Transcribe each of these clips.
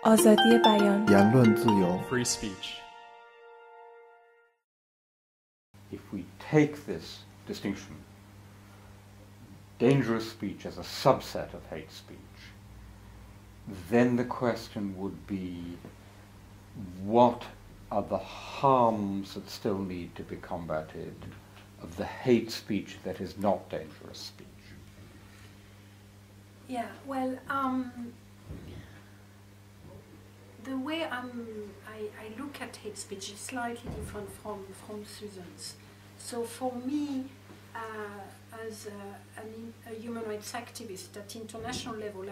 آزادی بیان言论自由 free speech. If we take this distinction, dangerous speech as a subset of hate speech, then the question would be, what are the harms that still need to be combated of the hate speech that is not dangerous speech? Yeah, well, the way I look at hate speech is slightly different from Susan's. So for me, as a human rights activist at international level,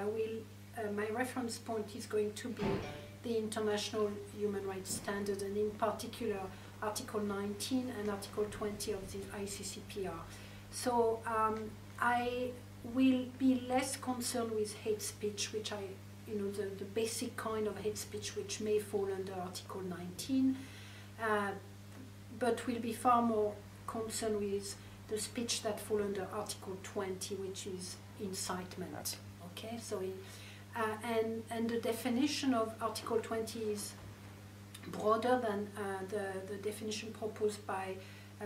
my reference point is going to be the international human rights standard, and in particular Article 19 and Article 20 of the ICCPR. So I will be less concerned with hate speech, which the basic kind of hate speech which may fall under Article 19, but will be far more concerned with the speech that fall under Article 20, which is incitement. Okay, so and the definition of Article 20 is broader than the definition proposed by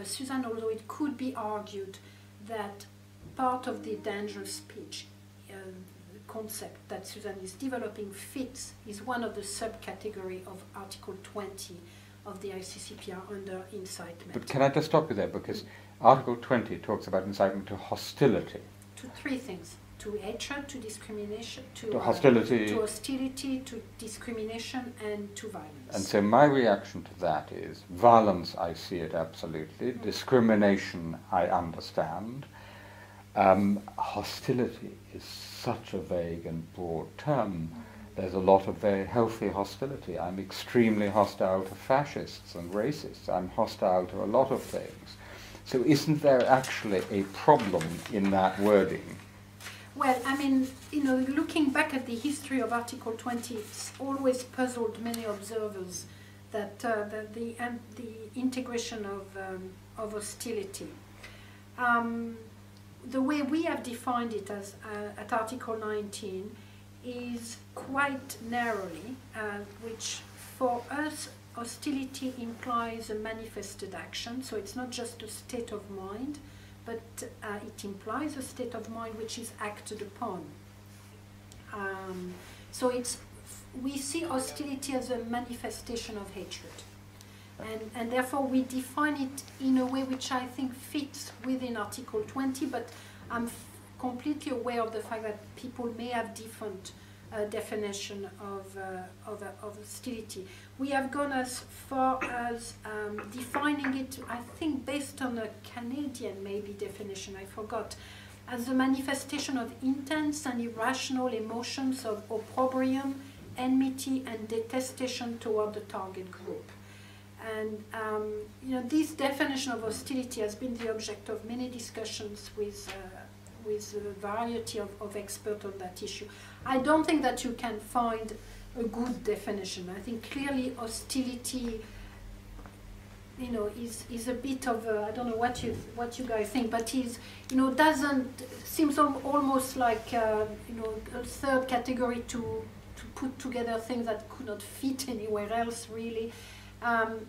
Susan, although it could be argued that part of the dangerous speech concept that Susan is developing is one of the subcategory of Article 20 of the ICCPR under incitement. But can I just stop you there, because Article 20 talks about incitement to hostility. To three things: to hatred, to discrimination, to hostility, to discrimination, and to violence. And so my reaction to that is violence, I see it absolutely. Discrimination, I understand. Hostility is such a vague and broad term. There's a lot of very healthy hostility. I'm extremely hostile to fascists and racists. I'm hostile to a lot of things. So isn't there actually a problem in that wording? Well, I mean, looking back at the history of Article 20, it's always puzzled many observers that the integration of hostility. The way we have defined it as at Article 19 is quite narrowly, which for us hostility implies a manifested action, so it's not just a state of mind, but it implies a state of mind which is acted upon. So we see hostility as a manifestation of hatred. And therefore we define it in a way which I think fits within Article 20, but I'm completely aware of the fact that people may have different definition of hostility. We have gone as far as defining it, I think based on a Canadian maybe definition, I forgot, as a manifestation of intense and irrational emotions of opprobrium, enmity and detestation toward the target group. And this definition of hostility has been the object of many discussions with a variety of experts on that issue. I don't think that you can find a good definition. I think clearly hostility, is a bit of a, I don't know what you guys think, but seems almost like a third category to put together things that could not fit anywhere else really.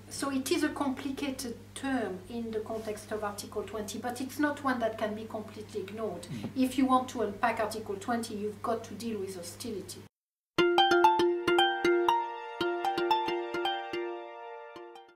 So it is a complicated term in the context of Article 20, but it's not one that can be completely ignored. If you want to unpack Article 20, you've got to deal with hostility.